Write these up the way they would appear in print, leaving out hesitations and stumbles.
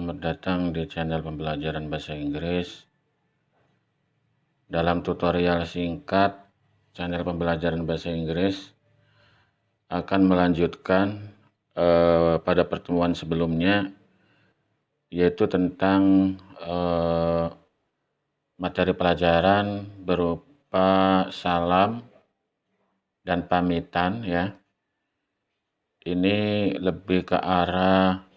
Selamat datang di channel pembelajaran bahasa Inggris. Dalam tutorial singkat, channel pembelajaran bahasa Inggris akan melanjutkan pada pertemuan sebelumnya, yaitu tentang materi pelajaran berupa salam dan pamitan ya. Ini lebih ke arah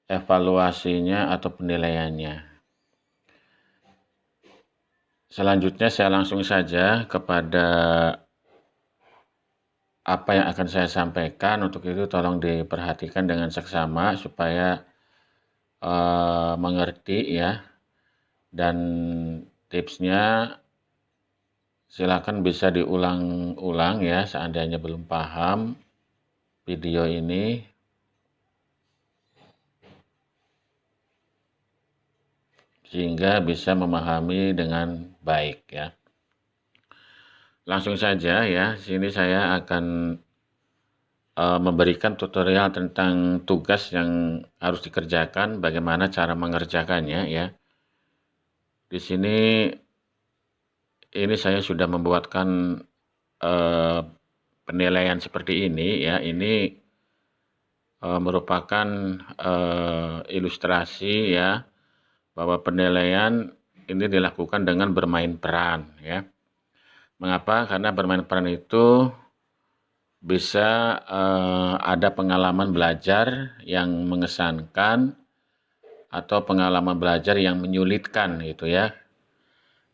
evaluasinya atau penilaiannya. Selanjutnya saya langsung saja kepada apa yang akan saya sampaikan. Untuk itu tolong diperhatikan dengan seksama supaya mengerti ya. Dan tipsnya silakan bisa diulang-ulang ya seandainya belum paham video ini. Sehingga bisa memahami dengan baik ya. Langsung saja ya, sini saya akan memberikan tutorial tentang tugas yang harus dikerjakan, bagaimana cara mengerjakannya ya. Di sini ini saya sudah membuatkan penilaian seperti ini ya. Ini merupakan ilustrasi ya, bahwa penilaian ini dilakukan dengan bermain peran ya. Mengapa? Karena bermain peran itu bisa ada pengalaman belajar yang mengesankan atau pengalaman belajar yang menyulitkan gitu ya.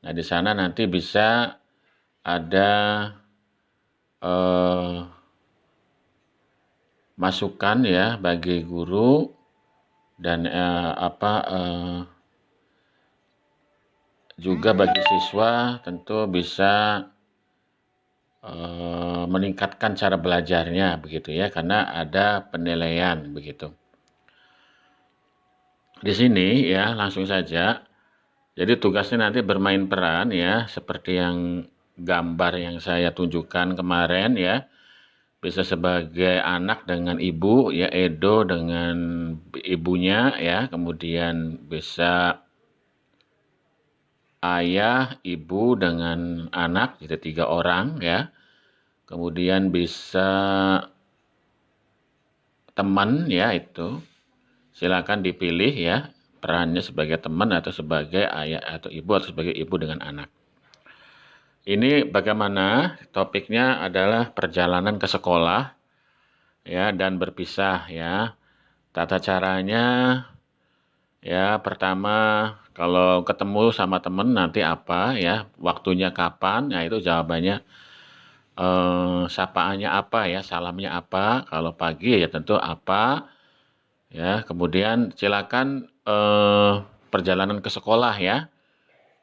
Nah, di sana nanti bisa ada masukan ya bagi guru dan juga bagi siswa, tentu bisa meningkatkan cara belajarnya begitu ya, karena ada penilaian begitu. Di sini ya langsung saja. Jadi tugasnya nanti bermain peran ya, seperti yang gambar yang saya tunjukkan kemarin ya. Bisa sebagai anak dengan ibu ya, Edo dengan ibunya ya, kemudian bisa ayah, ibu dengan anak, jadi 3 orang ya. Kemudian bisa teman ya, itu silakan dipilih ya, perannya sebagai teman atau sebagai ayah atau ibu atau sebagai ibu dengan anak. Ini bagaimana topiknya adalah perjalanan ke sekolah ya dan berpisah ya. Tata caranya ya, pertama kalau ketemu sama teman nanti apa ya, waktunya kapan, nah itu jawabannya sapaannya apa ya, salamnya apa, kalau pagi ya tentu apa ya. Kemudian silakan perjalanan ke sekolah ya,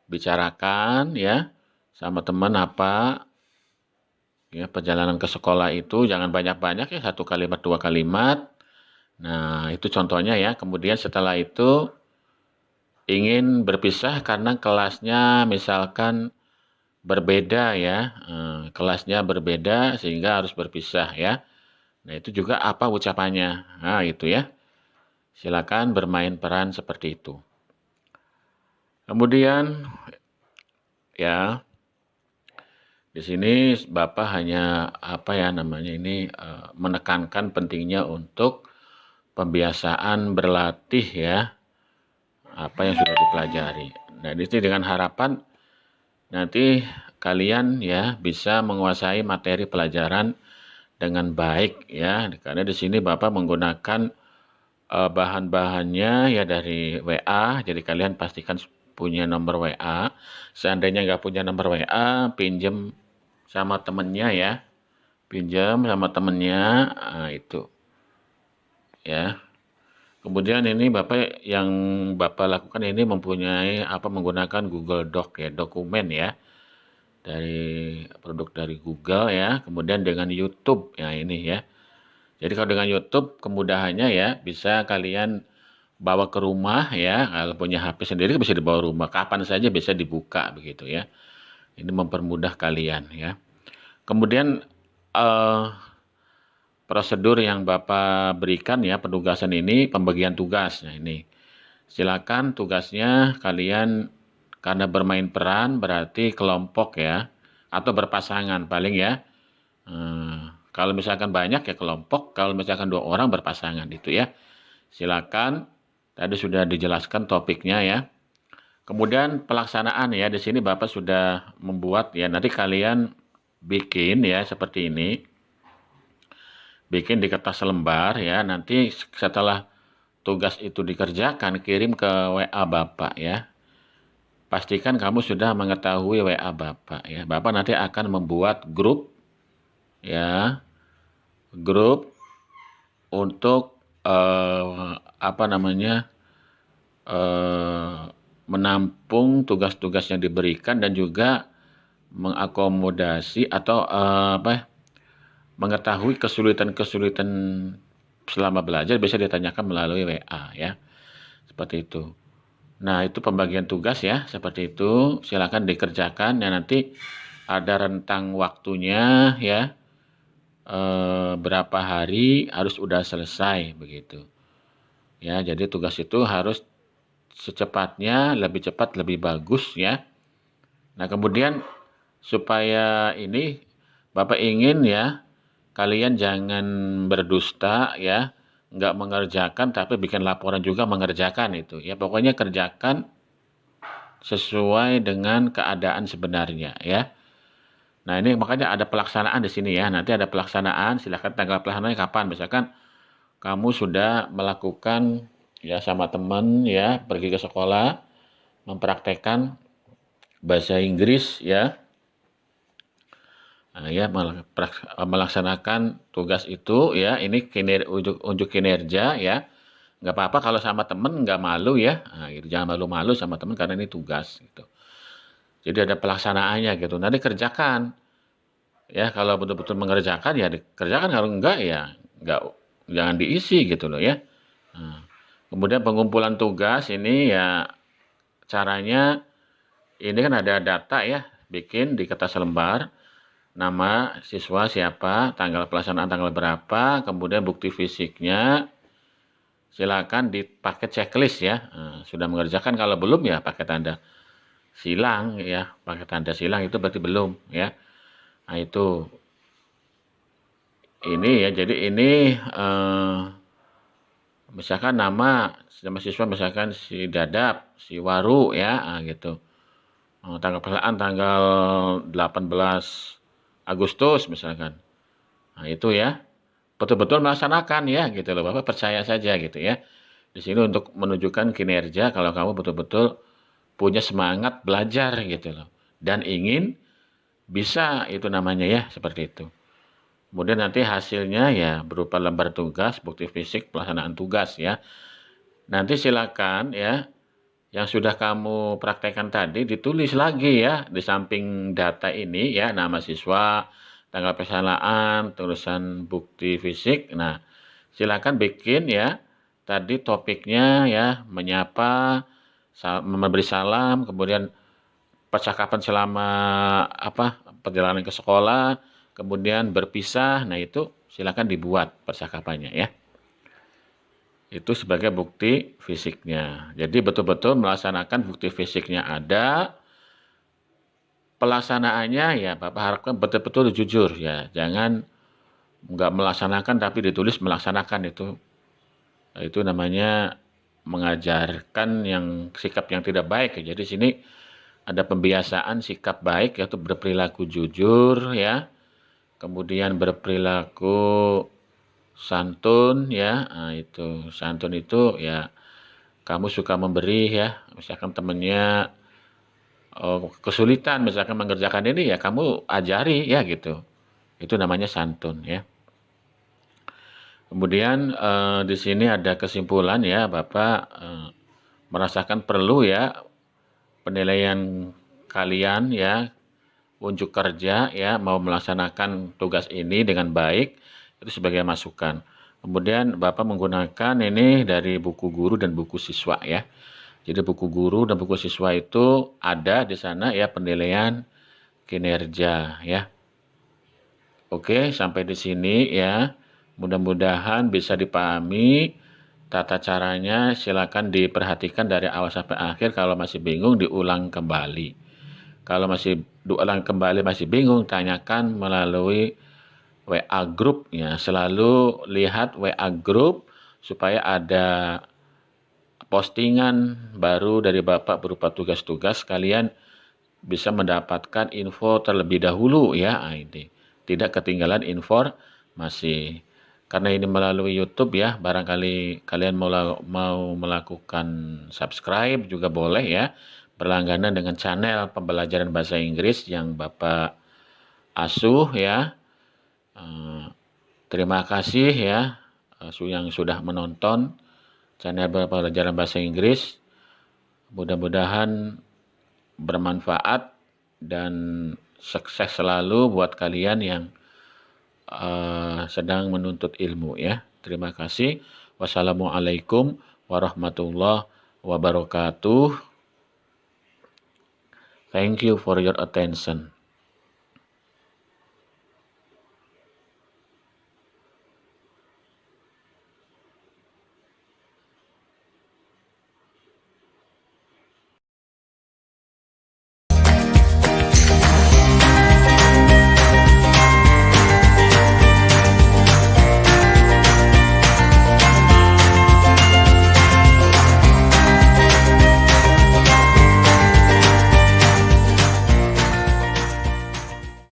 bicarakan ya sama teman apa ya, perjalanan ke sekolah itu jangan banyak-banyak ya, 1 kalimat 2 kalimat. Nah itu contohnya ya. Kemudian setelah itu ingin berpisah karena kelasnya misalkan berbeda ya, kelasnya berbeda sehingga harus berpisah ya. Nah itu juga apa ucapannya, nah itu ya. Silakan bermain peran seperti itu. Kemudian ya, di sini Bapak hanya apa ya namanya ini, menekankan pentingnya untuk pembiasaan berlatih ya, apa yang sudah dipelajari. Nah di sini dengan harapan nanti kalian ya bisa menguasai materi pelajaran dengan baik ya, karena di sini Bapak menggunakan bahan-bahannya ya dari WA, jadi kalian pastikan punya nomor WA. Seandainya nggak punya nomor WA, pinjem sama temennya ya, pinjam sama temennya, itu ya. Kemudian ini yang Bapak lakukan ini mempunyai menggunakan Google Doc ya, dokumen ya, dari produk dari Google ya, kemudian dengan YouTube ya ini ya. Jadi kalau dengan YouTube kemudahannya ya, bisa kalian bawa ke rumah ya, kalau punya HP sendiri bisa dibawa rumah, kapan saja bisa dibuka begitu ya. Ini mempermudah kalian ya. Kemudian prosedur yang Bapak berikan ya, penugasan ini, pembagian tugas. Nah ini, silakan tugasnya kalian karena bermain peran berarti kelompok ya, atau berpasangan paling ya. Kalau misalkan banyak ya kelompok, kalau misalkan 2 orang berpasangan itu ya. Silakan, tadi sudah dijelaskan topiknya ya. Kemudian pelaksanaan ya, di sini Bapak sudah membuat ya, nanti kalian bikin ya seperti ini. Bikin di kertas lembar ya, nanti setelah tugas itu dikerjakan kirim ke WA Bapak ya. Pastikan kamu sudah mengetahui WA Bapak ya. Bapak nanti akan membuat grup ya, grup untuk apa namanya, menampung tugas-tugas yang diberikan dan juga mengakomodasi atau mengetahui kesulitan-kesulitan selama belajar bisa ditanyakan melalui WA ya. Seperti itu. Nah, itu pembagian tugas ya, seperti itu. Silakan dikerjakan ya, nanti ada rentang waktunya ya. Berapa hari harus udah selesai begitu. Ya, jadi tugas itu harus secepatnya, lebih cepat, lebih bagus ya. Nah, kemudian supaya ini Bapak ingin ya, kalian jangan berdusta ya, nggak mengerjakan tapi bikin laporan juga mengerjakan itu ya. Pokoknya kerjakan sesuai dengan keadaan sebenarnya ya. Nah, ini makanya ada pelaksanaan di sini ya. Nanti ada pelaksanaan, silakan tanggal pelaksanaannya kapan. Misalkan kamu sudah melakukan ya sama teman ya, pergi ke sekolah mempraktekkan bahasa Inggris ya. Nah, ya melaksanakan tugas itu ya, ini unjuk kinerja ya. Nggak apa-apa kalau sama temen nggak malu ya. Nah, gitu. Jangan malu-malu sama temen karena ini tugas gitu. Jadi ada pelaksanaannya gitu. Nanti kerjakan. Ya, kalau betul-betul mengerjakan ya dikerjakan, kalau enggak ya enggak, jangan diisi gitu loh ya. Nah, kemudian pengumpulan tugas ini ya caranya ini kan ada data ya, bikin di kertas lembar, nama siswa siapa, tanggal pelaksanaan tanggal berapa, kemudian bukti fisiknya, silakan dipakai checklist ya. Nah, sudah mengerjakan, kalau belum ya pakai tanda silang ya, pakai tanda silang itu berarti belum ya. Nah itu ini ya, jadi ini misalkan nama siswa misalkan si Dadap, si Waru ya, nah, gitu. Tanggal pelaksanaan tanggal 18 Agustus misalkan. Nah, itu ya. Betul-betul melaksanakan ya gitu loh. Bapak percaya saja gitu ya. Di sini untuk menunjukkan kinerja kalau kamu betul-betul punya semangat belajar gitu loh. Dan ingin bisa itu namanya ya, seperti itu. Kemudian nanti hasilnya ya berupa lembar tugas, bukti fisik, pelaksanaan tugas ya. Nanti silakan ya, yang sudah kamu praktekkan tadi ditulis lagi ya, di samping data ini ya, nama siswa, tanggal pelaksanaan, tulisan bukti fisik. Nah, silakan bikin ya, tadi topiknya ya, menyapa, memberi salam, kemudian percakapan selama perjalanan ke sekolah, kemudian berpisah. Nah, itu silakan dibuat percakapannya ya. Itu sebagai bukti fisiknya. Jadi betul-betul melaksanakan bukti fisiknya ada, pelaksanaannya ya Bapak harapkan betul-betul jujur ya. Jangan nggak melaksanakan tapi ditulis melaksanakan, itu namanya mengajarkan yang sikap yang tidak baik ya. Jadi sini ada pembiasaan sikap baik yaitu berperilaku jujur ya. Kemudian berperilaku santun ya. Nah, itu santun itu ya kamu suka memberi ya. Misalkan temennya kesulitan misalkan mengerjakan ini ya kamu ajari ya gitu. Itu namanya santun ya. Kemudian di sini ada kesimpulan ya, Bapak merasakan perlu ya penilaian kalian ya, unjuk kerja ya, mau melaksanakan tugas ini dengan baik, itu sebagai masukan. Kemudian Bapak menggunakan ini dari buku guru dan buku siswa ya. Jadi buku guru dan buku siswa itu ada di sana ya penilaian kinerja ya. Oke, sampai di sini ya. Mudah-mudahan bisa dipahami tata caranya. Silakan diperhatikan dari awal sampai akhir. Kalau masih bingung, diulang kembali. Kalau masih diulang kembali masih bingung, tanyakan melalui WA grup ya. Selalu lihat WA grup supaya ada postingan baru dari Bapak berupa tugas-tugas, kalian bisa mendapatkan info terlebih dahulu ya. Ini tidak ketinggalan informasi. Karena ini melalui YouTube ya, barangkali kalian mau melakukan subscribe juga boleh ya, berlangganan dengan channel pembelajaran bahasa Inggris yang Bapak asuh ya. Terima kasih ya yang sudah menonton channel pembelajaran bahasa Inggris. Mudah-mudahan bermanfaat dan sukses selalu buat kalian yang sedang menuntut ilmu ya. Terima kasih. Wassalamualaikum warahmatullahi wabarakatuh. Thank you for your attention.